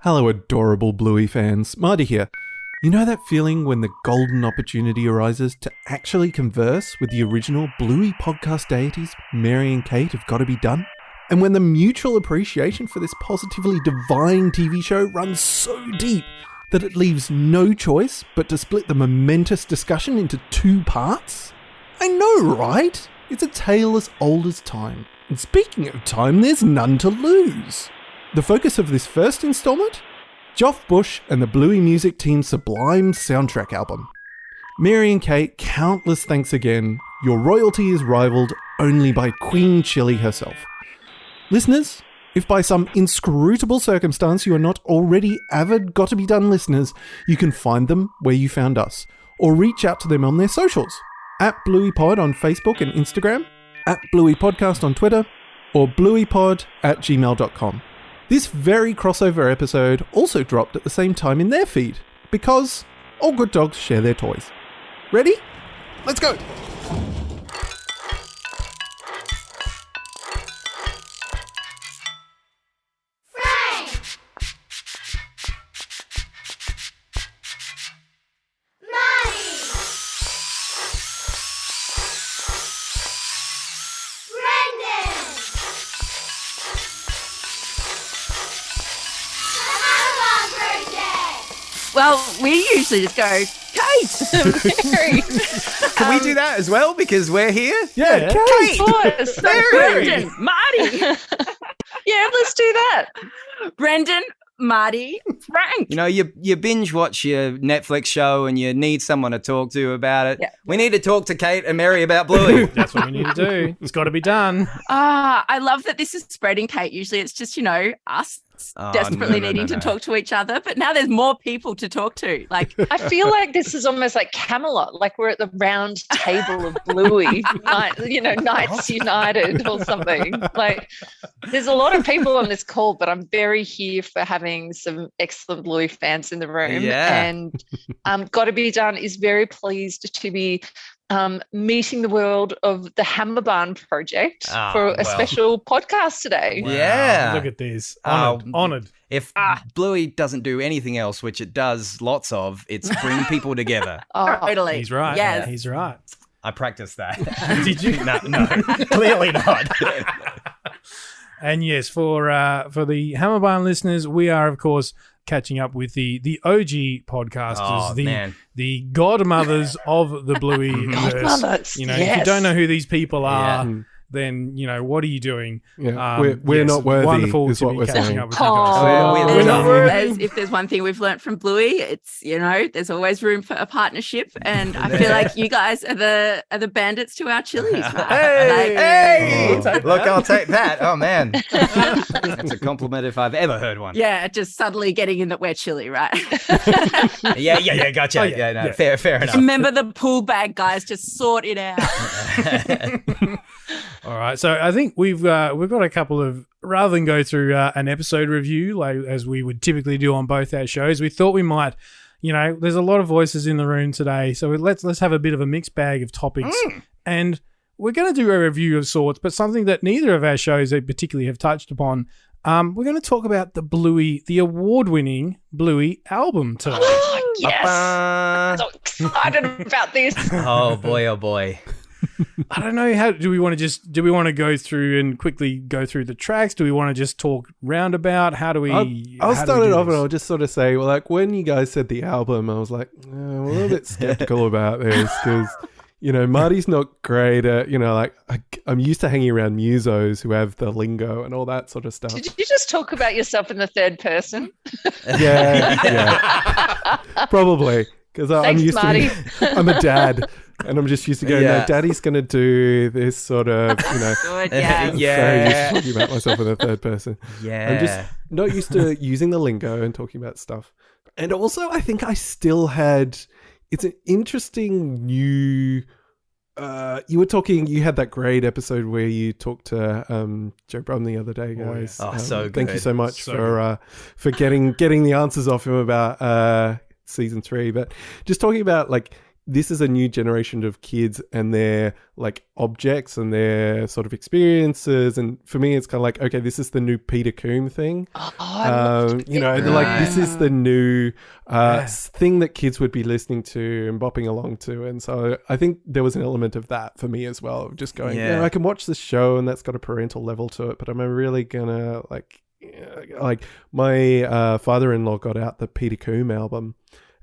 Hello, adorable Bluey fans. Marty here. You know that feeling when the golden opportunity arises to actually converse with the original Bluey podcast deities, Mary and Kate of Gotta Be Done? And when the mutual appreciation for this positively divine TV show runs so deep that it leaves no choice but to split the momentous discussion into two parts? I know, right? It's a tale as old as time. And speaking of time, there's none to lose. The focus of this first installment? Geoff Bush and the Bluey music team's sublime soundtrack album. Mary and Kate, countless thanks again. Your royalty is rivaled only by Queen Chili herself. Listeners, if by some inscrutable circumstance you are not already avid Gotta Be Done listeners, you can find them where you found us, or reach out to them on their socials, at BlueyPod on Facebook and Instagram, at Bluey Podcast on Twitter, or blueypod@gmail.com. This very crossover episode also dropped at the same time in their feed, because all good dogs share their toys. Ready? Let's go! Well, we usually just go, Kate, Mary. Can we do that as well? Because we're here? Yeah, Kate, Boys, Brendan, Marty. Yeah, let's do that. Brendan, Marty, Frank. You know, you binge watch your Netflix show and you need someone to talk to about it. Yeah. We need to talk to Kate and Mary about Bluey. That's what we need to do. It's got to be done. I love that this is spreading, Kate. Usually it's just, us desperately needing to talk to each other. But now there's more people to talk to. Like, I feel like this is almost like Camelot, like we're at the round table of Bluey, Knights United or something. Like, there's a lot of people on this call, but I'm very here for having some excellent Bluey fans in the room. Yeah. And Gotta Be Done is very pleased to be meeting the world of the Hammer Barn project for a special podcast today. Wow. Yeah. Look at this. Honored. If Bluey doesn't do anything else, which it does lots of, it's bring people together. totally. He's right. Yes. He's right. I practiced that. Did you? No, clearly not. And yes, for the Hammer Barn listeners, we are, of course, catching up with the OG podcasters, the godmothers of the Bluey verse. Godmothers, If you don't know who these people are, then what are you doing? Yeah, we're not worthy. Wonderful is to what be we're catching saying. up with you guys. We're not As if there's one thing we've learnt from Bluey, it's there's always room for a partnership, and I feel like you guys are the bandits to our chilies. Hey! Look, I'll take that. Oh man, that's a compliment if I've ever heard one. Yeah, just subtly getting in that we're chili, right? Yeah, gotcha. Oh, yeah. Fair enough. Remember the pool bag guys, just sort it out. All right, so I think we've got a couple of, rather than go through an episode review like as we would typically do on both our shows, we thought we might, there's a lot of voices in the room today, so let's have a bit of a mixed bag of topics, and we're going to do a review of sorts, but something that neither of our shows particularly have touched upon. We're going to talk about the award-winning Bluey album today. Oh, yes. I'm so excited about this. Oh boy. I don't know, how do we want to go through and quickly go through the tracks? Do we want to just talk roundabout? How do we I'll start it off and I'll just sort of say, well, like when you guys said the album, I was like, I'm a little bit skeptical about this because, Marty's not great at, I'm used to hanging around musos who have the lingo and all that sort of stuff. Did you just talk about yourself in the third person? Yeah. Probably. Because I'm used Marty. I'm a dad, and I'm just used to going, no, Daddy's going to do this sort of, Good, yeah. I'm very used to talking about myself in the third person. Yeah. I'm just not used to using the lingo and talking about stuff. And also, I think I still had, it's an interesting new, you had that great episode where you talked to Joe Brum the other day, guys. Oh, so good. Thank you so much for getting the answers off him about season 3, but just talking about like this is a new generation of kids and their like objects and their sort of experiences. And for me, it's kind of like, okay, this is the new Pt1 thing. You know, like this is the new thing that kids would be listening to and bopping along to. And so I think there was an element of that for me as well. Just going, yeah, I can watch this show and that's got a parental level to it, but am I really gonna like my father-in-law got out the Pt1 album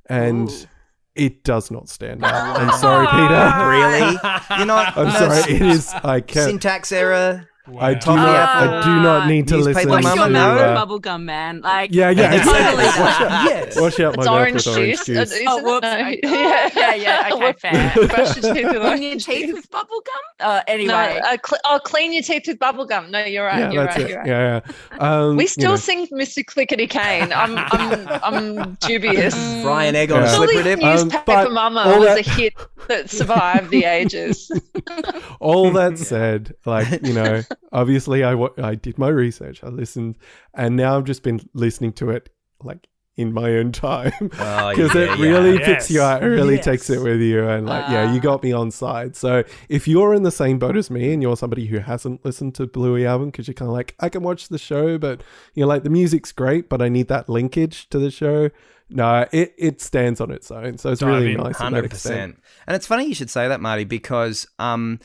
and it does not stand out. I'm sorry, Peter. Really? You're not. I'm sorry. It is. I can't. Syntax error. Wow. I do not need to listen Newspaper to What's your Mama, milk no. bubble gum, man? Like, yeah. totally Yes. Wash out my It's mouth orange with orange juice. juice. Oh, whoops. No. Yeah. Okay, fair. Brush your teeth with Clean orange your teeth juice. with bubble gum? Anyway. No, clean your teeth with bubble gum. No, you're right. Yeah, you're that's right. it. You're right. Yeah. We still you know. sing Mr. Clickety Cane. I'm dubious. Fry an egg on a Yeah. slippery Surely dip. Newspaper but Mama all was that- a hit that survived the ages. All that said, like, you know, obviously I did my research. I listened, and now I've just been listening to it like in my own time because it really picks you out. It really takes it with you, and like, you got me on side. So if you're in the same boat as me and you're somebody who hasn't listened to Bluey album because you're kind of like, I can watch the show, but you're like, the music's great, but I need that linkage to the show. No, it stands on its own. So it's really nice. 100%. And it's funny you should say that, Marty, because I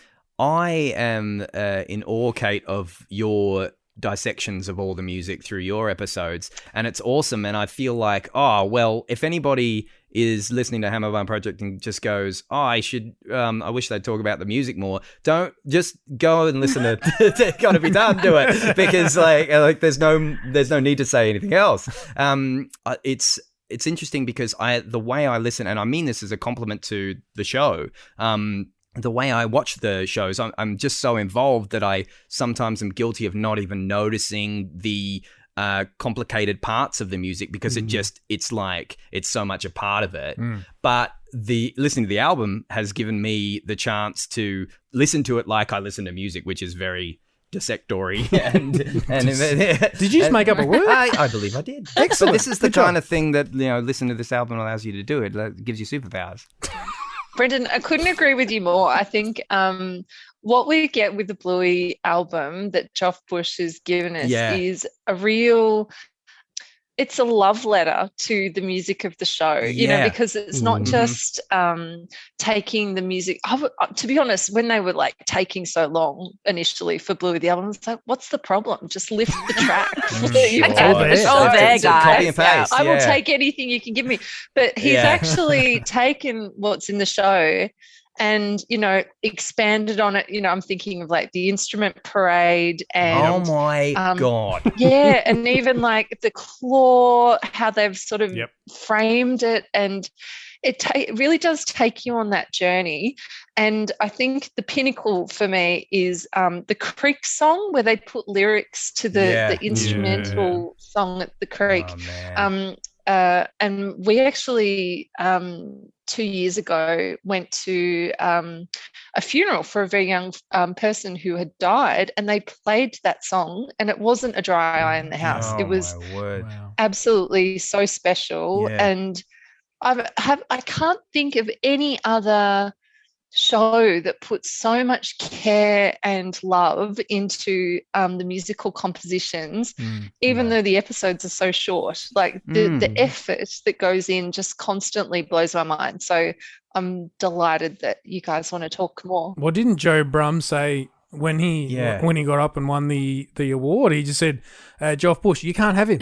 am in awe, Kate, of your dissections of all the music through your episodes, and it's awesome. And I feel like, oh, well, if anybody is listening to Hammer Barn Project and just goes, oh, I wish they'd talk about the music more, don't just go and listen to Gotta Be Done, do it, because like there's no need to say anything else. It's interesting because the way I listen, and I mean this as a compliment to the show, the way I watch the shows, I'm just so involved that I sometimes am guilty of not even noticing the complicated parts of the music because it's like it's so much a part of it. But listening to the album has given me the chance to listen to it like I listen to music, which is very dissectory. And Did you just make up a word? I believe I did. Excellent. But this is the kind of thing that, you know, listening to this album allows you to do. It gives you superpowers. Brendan, I couldn't agree with you more. I think what we get with the Bluey album that Geoff Bush has given us is it's a love letter to the music of the show, you know, because it's not just taking the music. To be honest, when they were like taking so long initially for Bluey, the album, I was like, what's the problem? Just lift the track. It's all there, guys. Copy and paste. I will take anything you can give me. But he's actually taken what's in the show and, you know, expanded on it. You know, I'm thinking of like the instrument parade and oh my God. Yeah, and even like the claw, how they've sort of framed it, and it really does take you on that journey. And I think the pinnacle for me is the Creek song, where they put lyrics to the instrumental song at the Creek. And we actually 2 years ago went to a funeral for a very young person who had died, and they played that song, and it wasn't a dry eye in the house. It was absolutely so special. And I can't think of any other show that puts so much care and love into the musical compositions, even though the episodes are so short. Like the effort that goes in just constantly blows my mind. So I'm delighted that you guys want to talk more. Well, didn't Joe Brum say when he got up and won the award, he just said, Geoff Bush, you can't have him.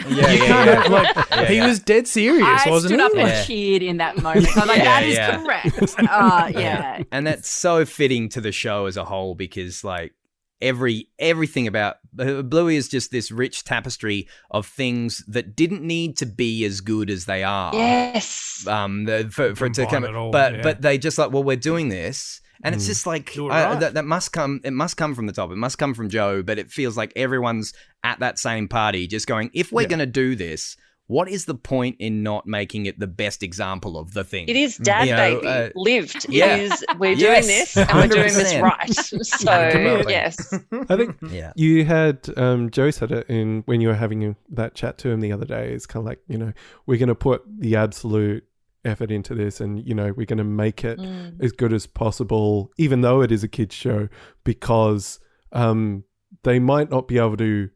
He was dead serious, wasn't he? I stood up and cheered in that moment. I'm like, that is correct. And that's so fitting to the show as a whole, because like everything about Bluey is just this rich tapestry of things that didn't need to be as good as they are. Yes. For it to come, but they just like, well, we're doing this. And it's just like that must come. It must come from the top. It must come from Joe. But it feels like everyone's at that same party, just going, if we're going to do this, what is the point in not making it the best example of the thing? It is Dad Baby lived. It is, we're doing this and we're doing this right. So yes, I think you had Joe said it in when you were having that chat to him the other day. It's kind of like, you know, we're going to put the absolute effort into this, and we're going to make it as good as possible, even though it is a kids show, because they might not be able to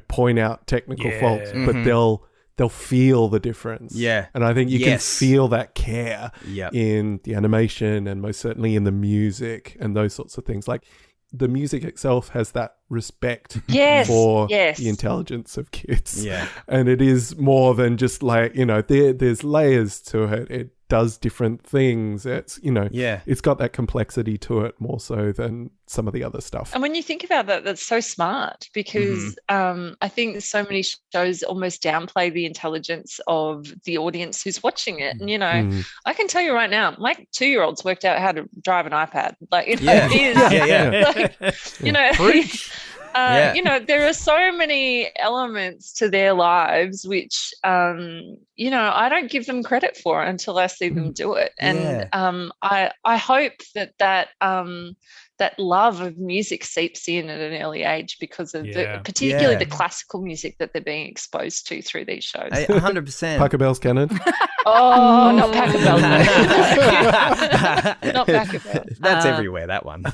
point out technical faults, but they'll feel the difference. Yeah. And I think you can feel that care Yep. in the animation and most certainly in the music and those sorts of things. Like the music itself has that respect for the intelligence of kids. Yeah. And it is more than just like, there's layers to it. It does different things. It's, it's got that complexity to it more so than some of the other stuff. And when you think about that, that's so smart, because I think so many shows almost downplay the intelligence of the audience who's watching it. And, I can tell you right now, my 2-year-old's worked out how to drive an iPad. Like, it is, like, there are so many elements to their lives which, I don't give them credit for until I see them do it. And I hope that love of music seeps in at an early age because of particularly the classical music that they're being exposed to through these shows. 100%. Packer Bell's canon. Not Packer Bell. Not Packer Bell. That's everywhere, that one.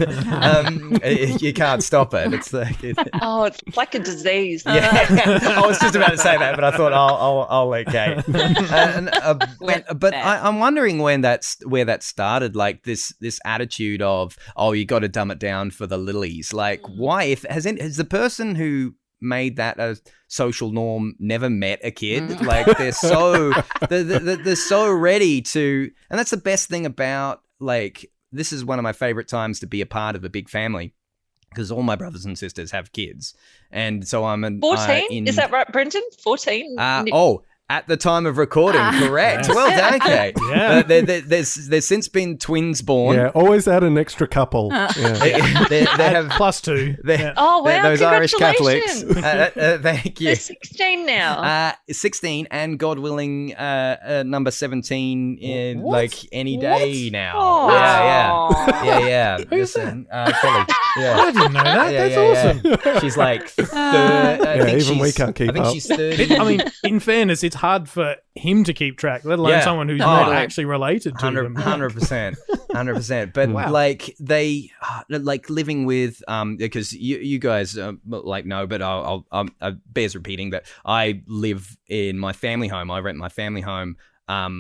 You can't stop it. It's like it's like a disease. Yeah, I was just about to say that, but I thought I'll let Kate. But I'm wondering where that started. Like this attitude of, you got to dumb it down for the lilies. Like, why? Has the person who made that a social norm never met a kid? Like, they're so ready to, and that's the best thing about, like, this is one of my favorite times to be a part of a big family, because all my brothers and sisters have kids, and so I'm 14. Is that right, Brendan? 14. At the time of recording, correct. Well done, Kate. Yeah. There's since been twins born. Yeah, always add an extra couple. They have +2. Wow! Those Irish Catholics. Congratulations. Thank you. They're 16 now. 16, and God willing, number 17 in like any day now. Oh. Yeah. Who's Listen, Kelly. Yeah. I didn't know that. That's awesome. She's like even we can't keep I think up. she's 30. I mean, in fairness, it's hard for him to keep track, let alone someone who's not actually related to them. 100%. But like they like living with because you guys like know, but I'll bears repeating that I live in my family home. I rent my family home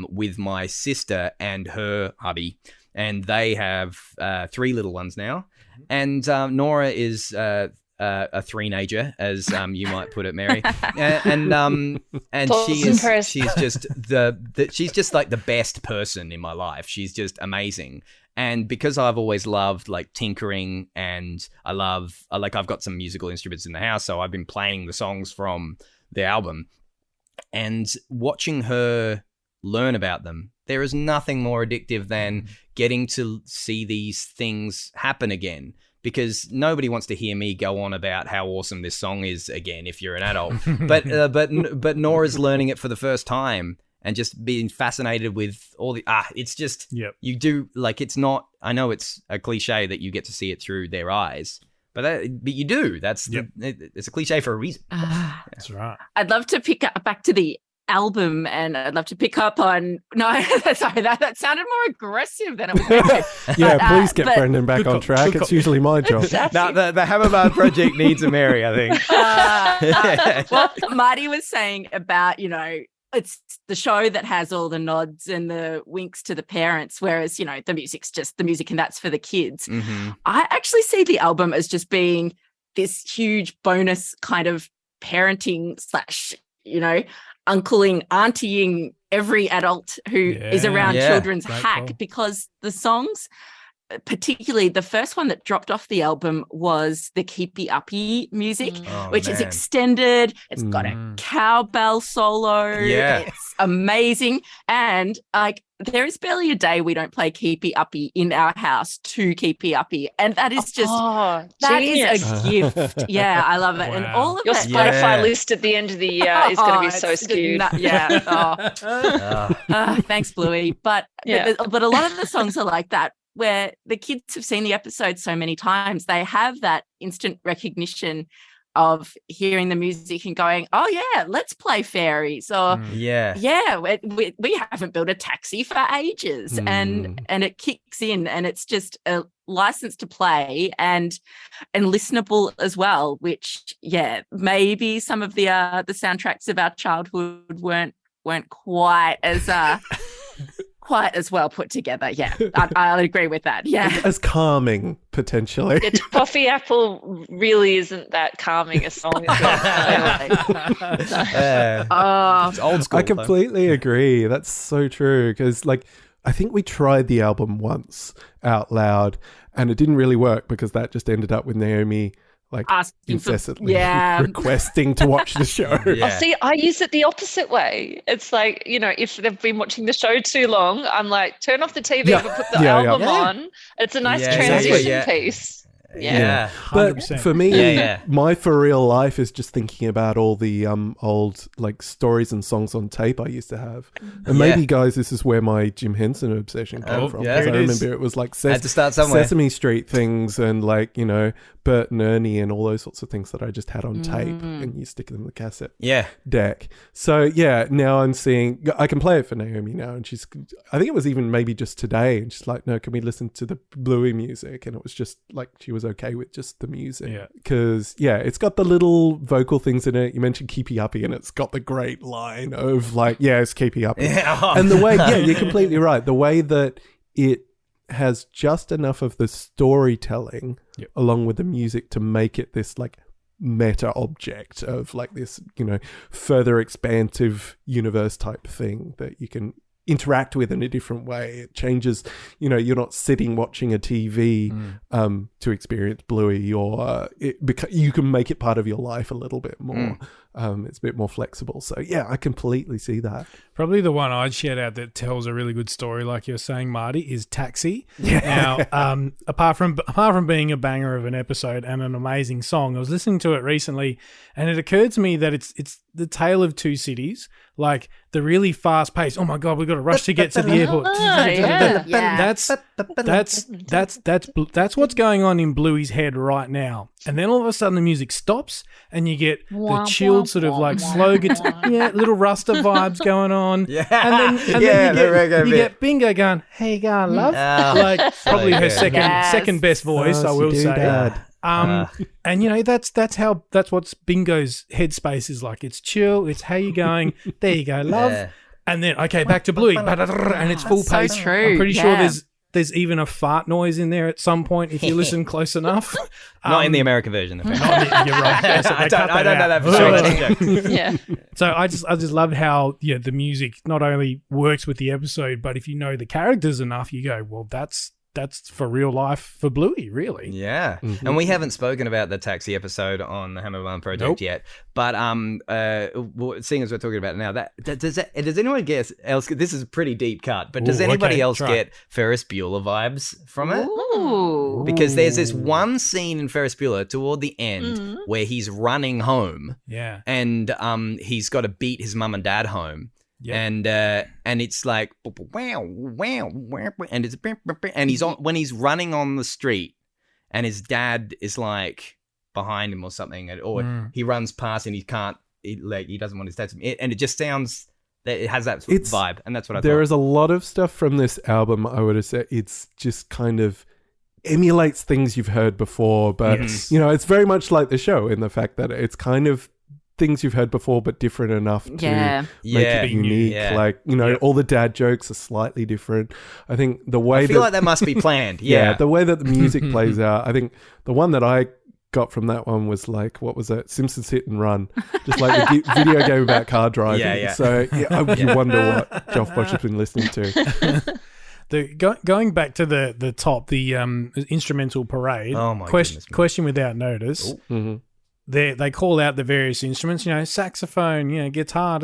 with my sister and her hubby, and they have 3 little ones now, and Nora is a three-nager, as you might put it, Mary, and she's just she's just like the best person in my life. She's just amazing, and because I've always loved like tinkering, and I've got some musical instruments in the house, so I've been playing the songs from the album, and watching her learn about them. There is nothing more addictive than getting to see these things happen again. Because nobody wants to hear me go on about how awesome this song is again if you're an adult. But Nora's learning it for the first time and just being fascinated with all the it's just you do, like, it's not, I know it's a cliche that you get to see it through their eyes, but you do. That's it's a cliche for a reason. That's right. I'd love to pick up back to the album, and I'd love to pick up on sorry, that sounded more aggressive than it was meant to. Please get Brendan back on track. It's usually my job. No, the Hammerman project needs a Mary, I think. Well, Marty was saying about, it's the show that has all the nods and the winks to the parents, whereas, the music's just the music and that's for the kids. I actually see the album as just being this huge bonus kind of parenting / uncling, auntieing every adult who is around children's hack, because the songs, particularly the first one that dropped off the album, was the Keepy Uppy music, which is extended. It's got a cowbell solo. It's amazing. And there is barely a day we don't play Keepy Uppy in our house to Keepy Uppy. And that is just, that is a gift. Yeah, I love it. Wow. And all of your Spotify list at the end of the year is going to be so skewed. Thanks, Bluey. But a lot of the songs are like that, where the kids have seen the episode so many times, they have that instant recognition of hearing the music and going, oh yeah, let's play fairies, or we haven't built a taxi for ages, and it kicks in, and it's just a license to play and listenable as well, which maybe some of the soundtracks of our childhood weren't quite as well put together. I'll agree with that. As calming, potentially. Toffee Apple really isn't that calming a song. It's old school. I completely agree. That's so true, because like I think we tried the album once out loud and it didn't really work, because that just ended up with Naomi like asking incessantly requesting to watch the show. See, I use it the opposite way. It's like, if they've been watching the show too long, I'm like, turn off the TV but put the album on. It's a nice transition piece. Yeah. But 100%. for me, my for real life is just thinking about all the old like stories and songs on tape I used to have. And maybe, guys, this is where my Jim Henson obsession came from. Because I remember it was like had to start somewhere. Sesame Street things and like, Bert and Ernie and all those sorts of things that I just had on tape, and you stick them in the cassette deck. So now I'm seeing, I can play it for Naomi now, and I think it was even maybe just today, and she's like, no, can we listen to the Bluey music? And it was just like, she was okay with just the music. Because it's got the little vocal things in it. You mentioned Keepy Uppy, and it's got the great line of like, it's Keepy Uppy. And the way, you're completely right. The way that it has just enough of the storytelling along with the music to make it this like meta object of like this, further expansive universe type thing that you can interact with in a different way. It changes, you're not sitting watching a TV to experience Bluey, or you can make it part of your life a little bit more. It's a bit more flexible. So I completely see that. Probably the one I'd shout out that tells a really good story, like you're saying, Marty, is Taxi. Now, apart from being a banger of an episode and an amazing song, I was listening to it recently, and it occurred to me that it's the tale of two cities. Like the really fast pace. Oh my God, we've got to rush to get to the airport. That's what's going on in Bluey's head right now. And then all of a sudden the music stops, and you get the chilled sort of like slow guitar, little Rasta vibes going on. And then you get Bingo going, "Hey, you going, love?" Like probably her second best voice, I will say. And that's what's Bingo's headspace is like. It's chill. It's how you going. There you go, love. And then back to Bluey, and it's full pace. So true. I'm pretty sure there's even a fart noise in there at some point if you listen close enough. Not in the American version. You're right. I don't know that for sure. So I just loved how the music not only works with the episode, but if you know the characters enough, you go, well, that's for real life for Bluey, really. Yeah. And we haven't spoken about the taxi episode on the Hammer One Project yet. But seeing as we're talking about it now, does anyone else, this is a pretty deep cut, but does anybody else get Ferris Bueller vibes from it? Ooh. Because there's this one scene in Ferris Bueller toward the end where he's running home. Yeah. And he's got to beat his mum and dad home. Yeah. And it's like and he's on when he's running on the street, and his dad is like behind him or something, or he runs past and he doesn't want his dad to, and it just sounds that it has that vibe, and that's what I thought. There is a lot of stuff from this album. I would have said it's just kind of emulates things you've heard before, but it's very much like the show in the fact that it's kind of things you've heard before, but different enough to make it unique. Yeah. Like, all the dad jokes are slightly different. I think the way I feel like that must be planned. The way that the music plays out. I think the one that I got from that one was like, what was it? Simpsons Hit and Run. Just like a video game about car driving. So you wonder what Geoff Bosch has been listening to. Going back to the top, the instrumental parade. Oh my question without notice. They call out the various instruments, saxophone, guitar,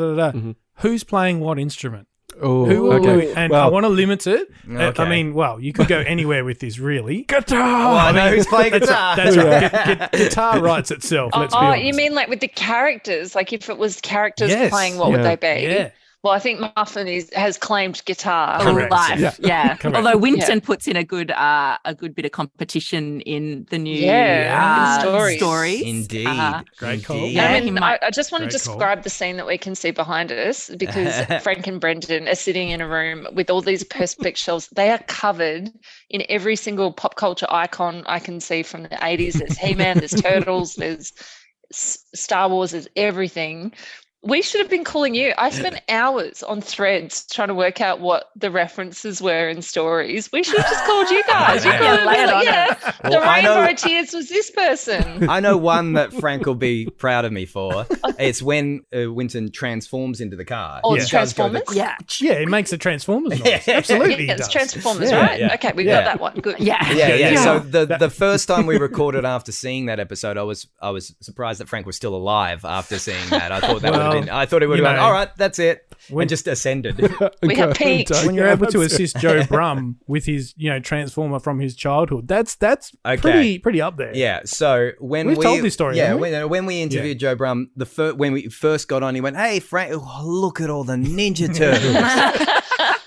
Who's playing what instrument? Oh, Who okay. And I want to limit it. Okay. I mean, you could go anywhere with this, really. Guitar! I know who's playing guitar. That's right. Guitar writes itself, let's be honest. You mean like with the characters? Like if it was characters playing, what would they be? Yeah. Well, I think Muffin has claimed guitar. Correct. Life. Yeah. Correct. Although Winton puts in a good bit of competition in the new in stories. Indeed. Great call. Indeed. Yeah, I he mean, might- I just want to Great call. describe the scene that we can see behind us, because Frank and Brendan are sitting in a room with all these Perspex shelves. They are covered in every single pop culture icon I can see from the 80s. There's He-Man, there's Turtles, there's Star Wars, there's everything. We should have been calling you. I spent hours on Threads trying to work out what the references were in stories. We should have just called you guys. You Yeah. could have Lay been it like, on yeah, Well, the I know- Rainbow Tears was this person. I know one that Frank will be proud of me for. It's when Winton transforms into the car. Oh, Yeah. it's He does go the- Transformers? Yeah. Yeah, it makes the Transformers noise. Yeah. Absolutely, Yeah, it it's does. Transformers, Yeah, right? yeah. Okay, we Yeah. got that one. Good. Yeah. Yeah. So the first time we recorded after seeing that episode, I was surprised that Frank was still alive after seeing that. I thought that would have been. I thought it would have you been know, all right. That's it, when- and just ascended. We have peaked. When you're able to assist Joe Brum with his, Transformer from his childhood, that's Okay. pretty up there. Yeah. So when We've told this story, yeah, haven't we? when we interviewed Joe Brum, when we first got on, he went, "Hey Frank, look at all the Ninja Turtles."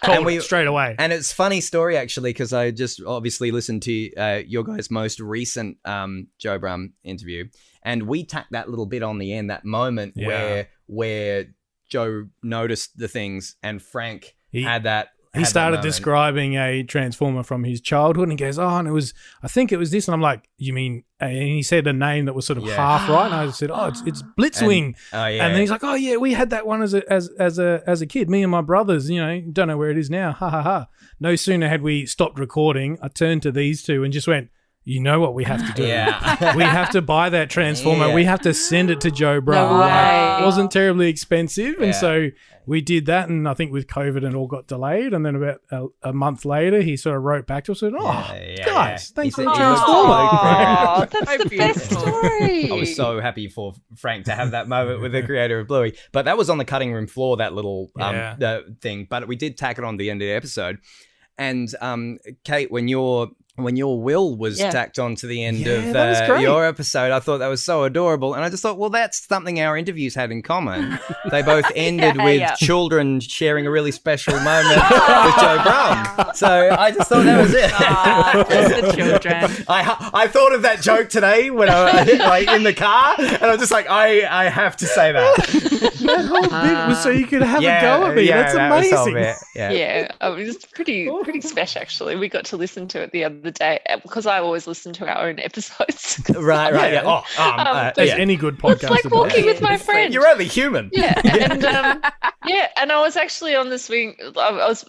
Called we- it straight away. And it's a funny story actually, because I just obviously listened to your guys' most recent Joe Brum interview, and we tacked that little bit on the end, that moment Yeah. where Joe noticed the things, and Frank had that. He had that started moment. describing a Transformer from his childhood, and he goes, "Oh, and I think it was this," and I'm like, "You mean?" And he said a name that was sort of Yeah. half right, and I said, "Oh, it's Blitzwing." Oh yeah. And then he's like, "Oh yeah, we had that one as a kid, me and my brothers. Don't know where it is now. Ha ha ha." No sooner had we stopped recording, I turned to these two and just went, "You know what we have to do? Yeah. We have to buy that Transformer. Yeah. We have to send it to Joe Brum. No way. It wasn't terribly expensive, and Yeah. so we did that. And I think with COVID, it all got delayed. And then about a month later, he sort of wrote back to us and said, "Oh, Yeah, guys, yeah. thanks He for the said he was Transformer." Oh, that's So the best beautiful. story. I was so happy for Frank to have that moment with the creator of Bluey. But that was on the cutting room floor, that little thing. But we did tack it on the end of the episode. And Kate, when your will was tacked on to the end Yeah, that was of great. your episode, I thought that was so adorable. And I just thought, well, that's something our interviews had in common. They both ended with children sharing a really special moment with Joe Brum. So I just thought that was it. Just the children. I thought of that joke today when I was in the car, and I was just like, I have to say that. That whole bit was so you could have a go at me. That's that was the whole amazing. bit. Yeah. Yeah, it was pretty special actually. We got to listen to it the other day because I always listen to our own episodes. Right. Yeah. Oh, There's yeah. any good It's podcast like about walking it. with my friend. You're only human. Yeah, and and I was actually on the swing.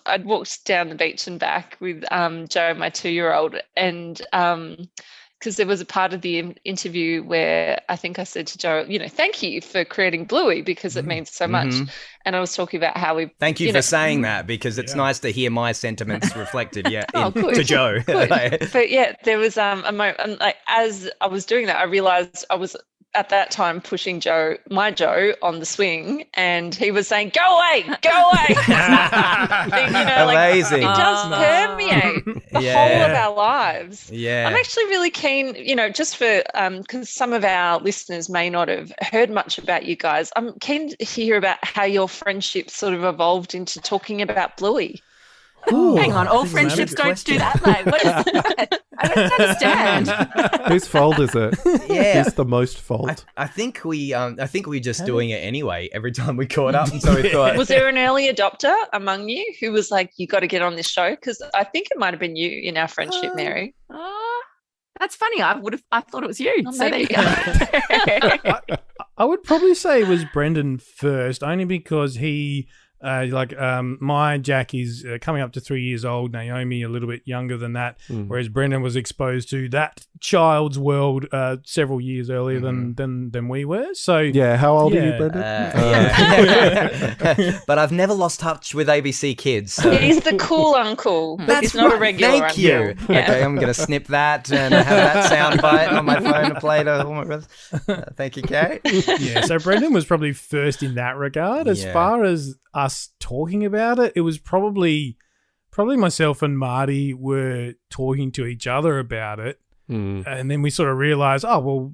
I'd walked down the beach and back with Joe, my 2-year-old, and because there was a part of the interview where I think I said to Joe, thank you for creating Bluey because it means so much. Mhm. And I was talking about how we Thank you for saying that, because it's nice to hear my sentiments reflected. Yeah, good. to Joe. Good. But yeah, there was a moment, and like as I was doing that, I realized I was at that time pushing my Joe on the swing, and he was saying, "Go away, go away." Amazing. It does permeate the whole of our lives. Yeah. I'm actually really keen, just for because some of our listeners may not have heard much about you guys. I'm keen to hear about how your friendship sort of evolved into talking about Bluey. Ooh, Hang on, all that's a friendships good don't question. do that, mate. What is that? I don't understand. Whose fault is it? Yeah. Who's the most fault? I think we just doing it anyway every time we caught up, and so we thought. Was there an early adopter among you who was like, "You got to get on this show"? Because I think it might have been you in our friendship, Mary. That's funny. I thought it was you. Oh, so there you maybe. go. I would probably say it was Brendan first, only because he, my Jack is coming up to 3 years old, Naomi a little bit younger than that, whereas Brendan was exposed to that child's world several years earlier than we were. So Yeah, how old are you, Yeah. Brendan? Yeah. But I've never lost touch with ABC Kids. So. He's the cool uncle. But he's not a regular Thank you. uncle. Yeah. Okay, I'm going to snip that and have that sound bite on my phone to play to all my brothers. Thank you, Kate. yeah, so Brendan was probably first in that regard. As Yeah. far as us talking about it, it was probably myself and Marty were talking to each other about it. And then we sort of realized, oh, well,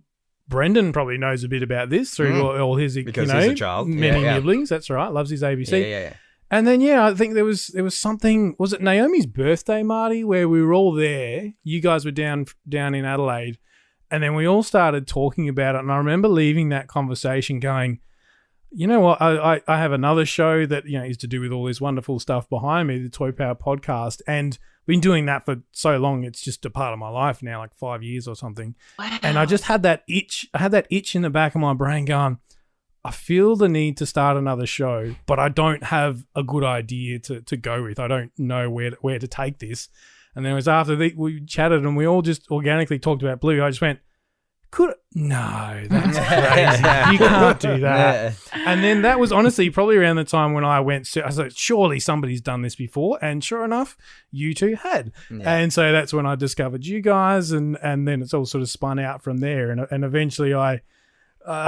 Brendan probably knows a bit about this through all his, Because he's a child. many Yeah. nibblings. That's right. Loves his ABC. Yeah. And then, I think there was something, was it Naomi's birthday, Marty, where we were all there? You guys were down in Adelaide, and then we all started talking about it. And I remember leaving that conversation going, you know what, I have another show that, is to do with all this wonderful stuff behind me, the Toy Power podcast, and been doing that for so long. It's just a part of my life now, like 5 years or something. Wow. And I just had that itch. I had that itch in the back of my brain going, I feel the need to start another show, but I don't have a good idea to go with. I don't know where to take this. And then it was after we chatted and we all just organically talked about Bluey. I just went, no, that's crazy. You can't do that. And then that was honestly probably around the time when I went, I said, surely somebody's done this before. And sure enough, you two had. Yeah. And so that's when I discovered you guys. And then it's all sort of spun out from there. And eventually I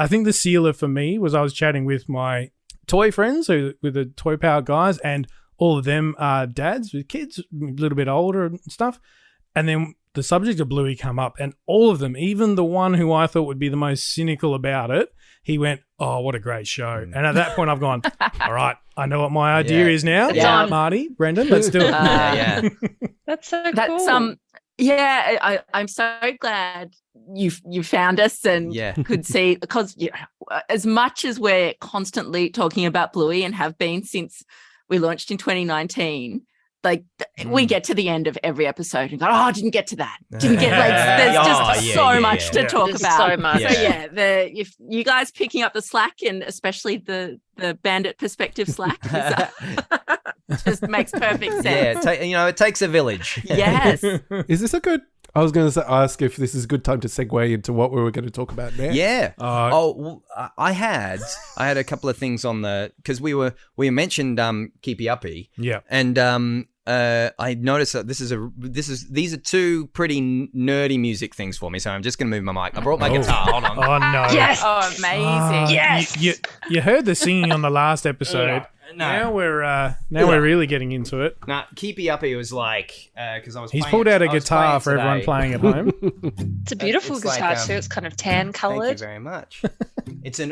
think the sealer for me was I was chatting with my toy friends, with the Toy Power guys, and all of them are dads with kids, a little bit older and stuff. And then the subject of Bluey come up, and all of them, even the one who I thought would be the most cynical about it, he went, oh, what a great show. And at that point I've gone, all right, I know what my idea is now. Yeah. Marty, Brendan, let's do it. Yeah. That's so That's cool. I'm so glad you found us and could see, because as much as we're constantly talking about Bluey and have been since we launched in 2019, like we get to the end of every episode and go, oh, I didn't get to that. Didn't get there's just so much to talk There's about. so much. So if you guys picking up the slack, and especially the Bandit perspective slack, just makes perfect sense. Yeah, it takes a village. Yes. Is this a good... I was going to ask if this is a good time to segue into what we were going to talk about now. Yeah. I had a couple of things on because we mentioned Keepy Uppy. Yeah. And I noticed that these are two pretty nerdy music things for me. So I'm just going to move my mic. I brought my guitar. Hold on. Oh, no. Yes. Oh, amazing. Yes. You heard the singing on the last episode. No. Now we're really getting into it. Nah, Keepy Uppy was like because I was. He's pulled out a guitar for everyone playing at home. It's a beautiful It's guitar like, too. It's kind of tan Thank coloured. you very much.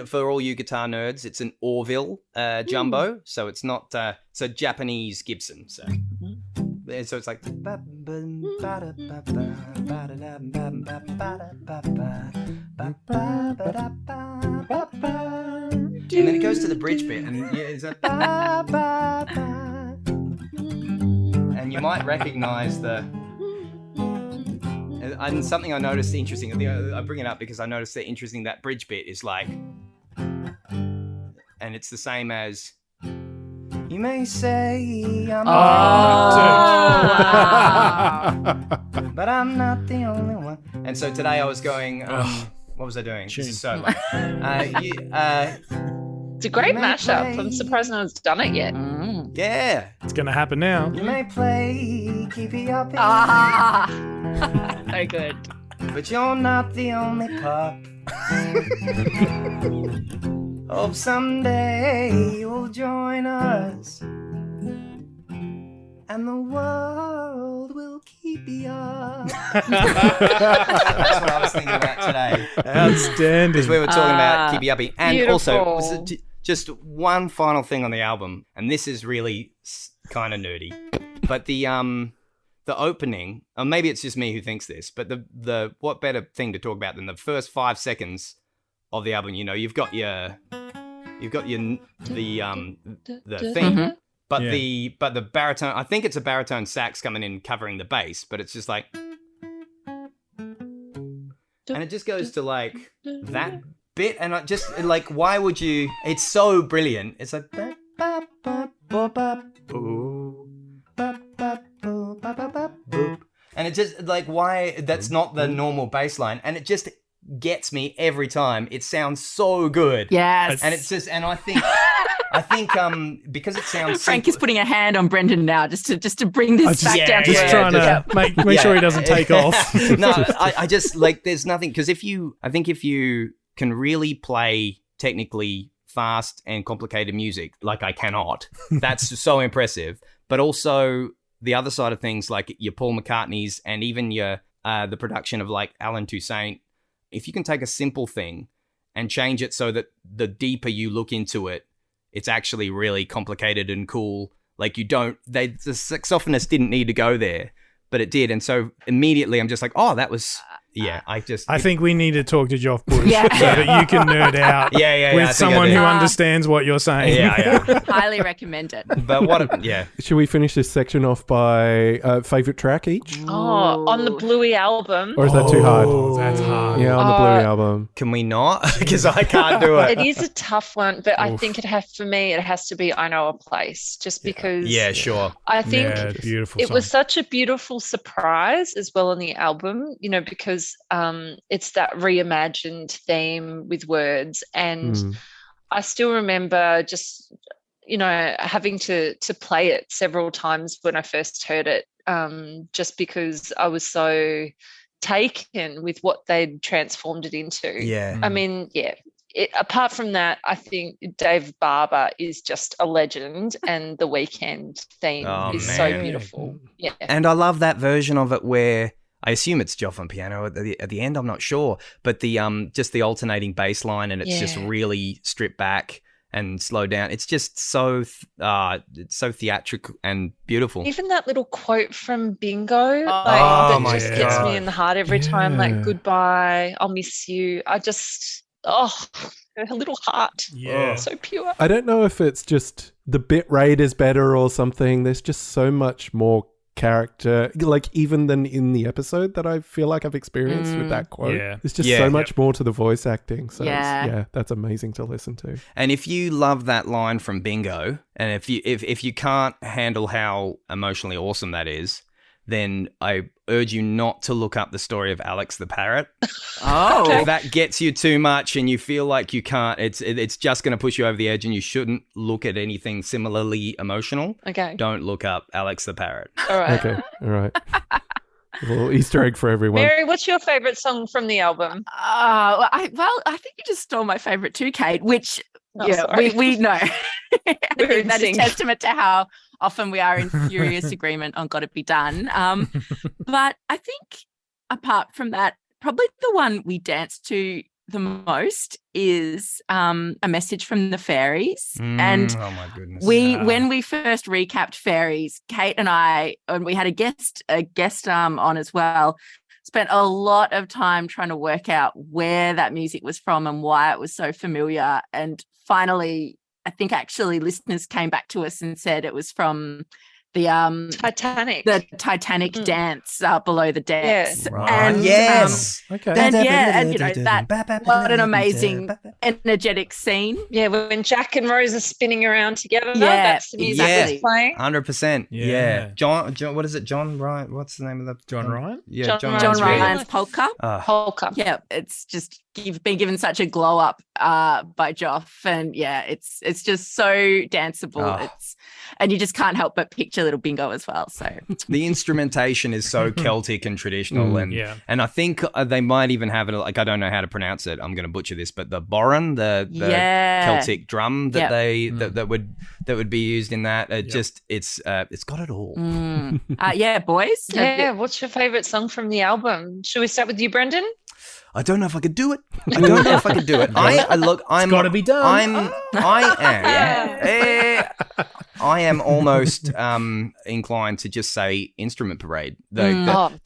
For all you guitar nerds, it's an Orville jumbo, so it's not it's a Japanese Gibson. So it's like. And then it goes to the bridge bit, and it's a and you might recognise the. And something I noticed interesting. I bring it up because I noticed that interesting that bridge bit is like, and it's the same as. You may say I'm but I'm not the only one. And so today I was going. What was I doing? This is so. It's a great mashup. I'm surprised no one's done it yet. Yeah. It's going to happen now. You may play Keepy Uppy. So good. But you're not the only pup. Hope someday you'll join us, and the world will keep you up. That's what I was thinking about today. Outstanding. Because we were talking about Keepy Uppy. And beautiful. also, just one final thing on the album, and this is really kind of nerdy, but the opening, or maybe it's just me who thinks this, but the what better thing to talk about than the first 5 seconds of the album? You've got the thing, but the baritone. I think it's a baritone sax coming in covering the bass, but it's just like, and it just goes to like that bit, and I just like, why would you? It's so brilliant. It's like. And it just like, why that's not the normal bass line, and it just gets me every time. It sounds so good. Yes. And it's just, and I think because it sounds Frank is putting a hand on Brendan now just to bring this back down to just earth. trying to make sure he doesn't take off. No, I just like, there's nothing, because if you can really play technically fast and complicated music like I cannot, that's so impressive. But also the other side of things, like your Paul McCartney's and even your the production of like Alan Toussaint, if you can take a simple thing and change it so that the deeper you look into it, it's actually really complicated and cool. Like the saxophonist didn't need to go there, but it did. And so immediately I'm just like, oh, that was, I think we need to talk to Geoff Bush Yeah. so that you can nerd out with someone who understands what you're saying. Yeah. Highly recommend it. But Should we finish this section off by favourite track each? Oh, on the Bluey album. Or is that too hard? That's hard. Yeah, on the Bluey album. Can we not? Because I can't do it. It is a tough one, but I think it has to be I Know a Place, just because Yeah, sure. I think beautiful it song. was such a beautiful surprise as well on the album, because it's that reimagined theme with words. And I still remember just, having to play it several times when I first heard it, just because I was so taken with what they'd transformed it into. Yeah. I mean, apart from that, I think Dave Barber is just a legend, and the Weekend theme is so beautiful. Yeah. And I love that version of it where I assume it's Geoff on piano at the end. I'm not sure, but the just the alternating bass line, and it's just really stripped back and slowed down. It's just so it's so theatrical and beautiful. Even that little quote from Bingo, that just gets me in the heart every time. Like, goodbye, I'll miss you. I just a little heart. Yeah. So pure. I don't know if it's just the bit rate is better or something. There's just so much more character, like even than in the episode that I feel like I've experienced with that quote. Yeah. There's just so much more to the voice acting. So Yeah. that's amazing to listen to. And if you love that line from Bingo, and if you can't handle how emotionally awesome that is, then I urge you not to look up the story of Alex the Parrot. Oh. If that gets you too much and you feel like you can't, it's just going to push you over the edge, and you shouldn't look at anything similarly emotional. Okay. Don't look up Alex the Parrot. All right. Okay, all right. A little Easter egg for everyone. Mary, what's your favourite song from the album? I think you just stole my favourite too, Kate, which sorry. we know. I We're think in that is sync. testament to how often we are in furious agreement on Gotta Be Done. But I think apart from that, probably the one we dance to the most is A Message from the Fairies. And oh my goodness. when we first recapped Fairies, Kate and I, and we had a guest on as well, spent a lot of time trying to work out where that music was from and why it was so familiar. And finally, I think actually listeners came back to us and said it was from the Titanic dance below the decks. Yeah. Right. And Yes. Okay. and that what an amazing energetic scene. Yeah, when Jack and Rose are spinning around together, Yeah, that's the music exactly. that's playing. 100%. Yeah. John, what is it? John Ryan? What's the name of the John Ryan? Yeah, John John Ryan's Ryan's polka. Polka. Yeah, it's just been given such a glow up by Geoff, and it's just so danceable. And you just can't help but picture little Bingo as well. So the instrumentation is so Celtic and traditional, and I think they might even have it. Like, I don't know how to pronounce it. I'm going to butcher this, but the boron, the Celtic drum that that would be used in that. It's got it all. Boys. Yeah, what's your favourite song from the album? Should we start with you, Brendan? I don't know if I could do it. I'm gotta be done. I am almost inclined to just say Instrument Parade, the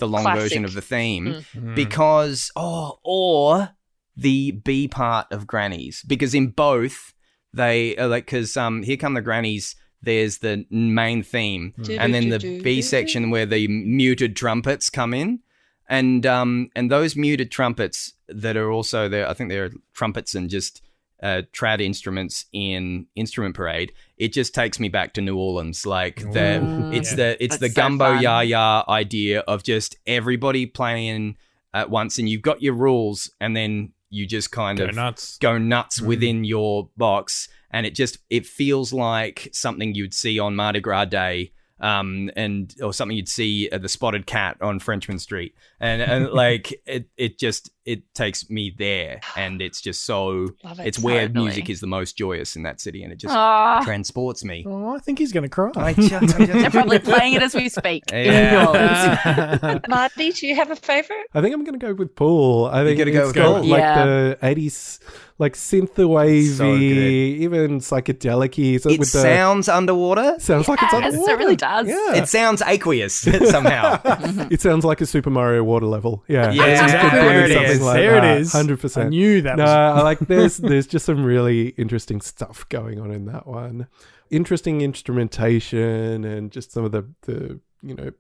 long classic version of the theme, because or the B part of Grannies, because in both they are because Here Come the Grannies. There's the main theme, and then the B section where the muted trumpets come in. And those muted trumpets that are also there, I think they're trumpets and just trad instruments in Instrument Parade. It just takes me back to New Orleans. Like it's the gumbo ya idea of just everybody playing at once, and you've got your rules, and then you just kind of go nuts within your box, and it feels like something you'd see on Mardi Gras Day. Or something you'd see at the Spotted Cat on Frenchman Street, and like it just it takes me there, and it's just so. Love it. It's where Totally. music is the most joyous in that city, and it just Ah, transports me. Oh, I think he's going to cry. they're probably playing it as we speak. Yeah. In New Orleans. Marty, do you have a favorite? I think I'm going to go with Paul. I think You're gonna go it's with got Paul? like Yeah. the 80s, like synthwavy, So good. even psychedelic-y. So It with the, sounds underwater. sounds like it's Yes, underwater. it really does. Yeah. It sounds aqueous somehow. It sounds like a Super Mario water level. Yeah, Yeah, It's just exactly. good There it something is. like There it that. is. 100%. I knew that No, was. I like there's just some really interesting stuff going on in that one. Interesting instrumentation and just some of the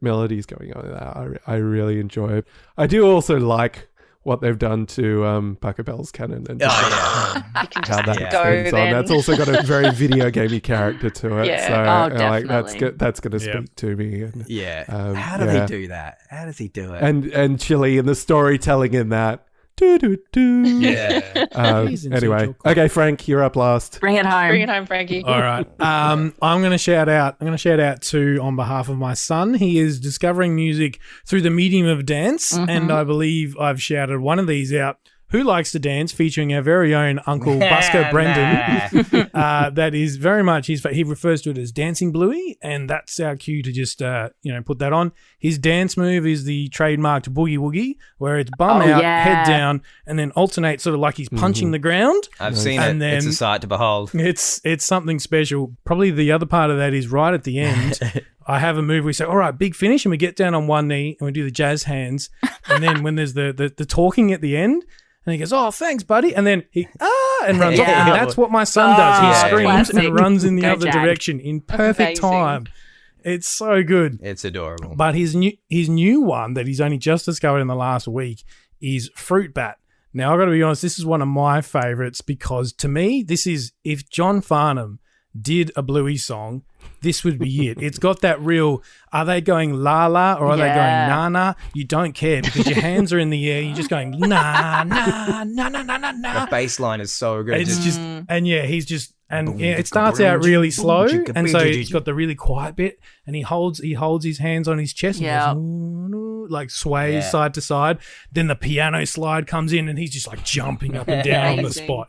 melodies going on in that. I really enjoy it. I do also like what they've done to Paco Bell's canon and just You can how just that Yeah. go extends on. then. That's also got a very video gamey character to it. Yeah. So Oh, like that's definitely. good. That's going to Yeah. speak to me. And Yeah. How do yeah. they do that? How does he do it? and Chili and the storytelling in that. Do, do, do. yeah. He's in Anyway, Central Coast. okay, Frank, you're up last. Bring it home. Bring it home, Frankie. All right. I'm going to shout out. to on behalf of my son. He is discovering music through the medium of dance, and I believe I've shouted one of these out. Who Likes to Dance, featuring our very own Uncle Busker Brendan. That is very much he refers to it as Dancing Bluey, and that's our cue to just put that on. His dance move is the trademarked boogie woogie, where it's bum Oh, out, yeah. head down, and then alternate sort of like he's punching the ground. I've seen And it. It's a then- sight to behold. It's something special. Probably the other part of that is right at the end. I have a move where we say, all right, big finish, and we get down on one knee and we do the jazz hands. And then when there's the talking at the end, and he goes, oh, thanks, buddy. And then he, and runs off. Yeah. And that's what my son does. He Yeah. screams Classic. and runs in the Go other Jag. direction in perfect Amazing. time. It's so good. It's adorable. But his new one that he's only just discovered in the last week is Fruit Bat. Now, I've got to be honest, this is one of my favorites because to me, this is if John Farnham did a Bluey song, this would be it. It's got that real, are they going la la or are they going Yeah. na na? You don't care because your hands are in the air. You're just going na na na na na na na. The bass line is so good. It's just, Mm. and yeah, he's just, and yeah, it starts out really slow, and so it's got the really quiet bit, and he holds his hands on his chest, and Yeah. goes, "Ooh, ooh," like sways Yeah. side to side. Then the piano slide comes in, and he's just like jumping up and down on the Amazing. spot.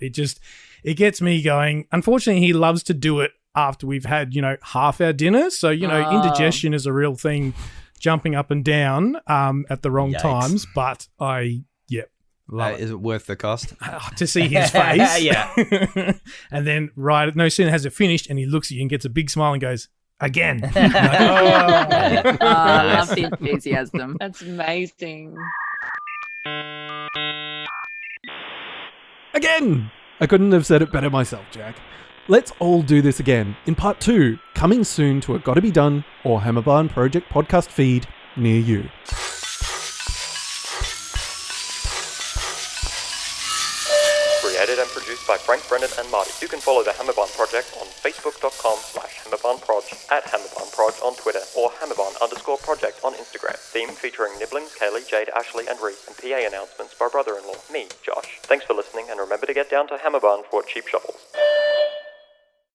It gets me going. Unfortunately, he loves to do it after we've had half our dinner, so Oh. indigestion is a real thing, jumping up and down at the wrong Yikes. times. But love it. Is it worth the cost? To see his face. Yeah. And then no sooner has it finished and he looks at you and gets a big smile and goes, again. Like, Oh, I love the enthusiasm. That's amazing. Again! I couldn't have said it better myself, Jack. Let's all do this again in part 2, coming soon to a Gotta Be Done or Hammerbarn Project podcast feed near you. Created and produced by Frank, Brendan and Marty. You can follow the Hammerbarn Project on facebook.com/HammerbarnProj, at HammerbarnProj on Twitter, or Hammerbarn_project on Instagram. Theme featuring Nibblings, Kaylee, Jade, Ashley and Reese, and PA announcements by brother-in-law, me, Josh. Thanks for listening, and remember to get down to Hammerbarn for cheap shovels.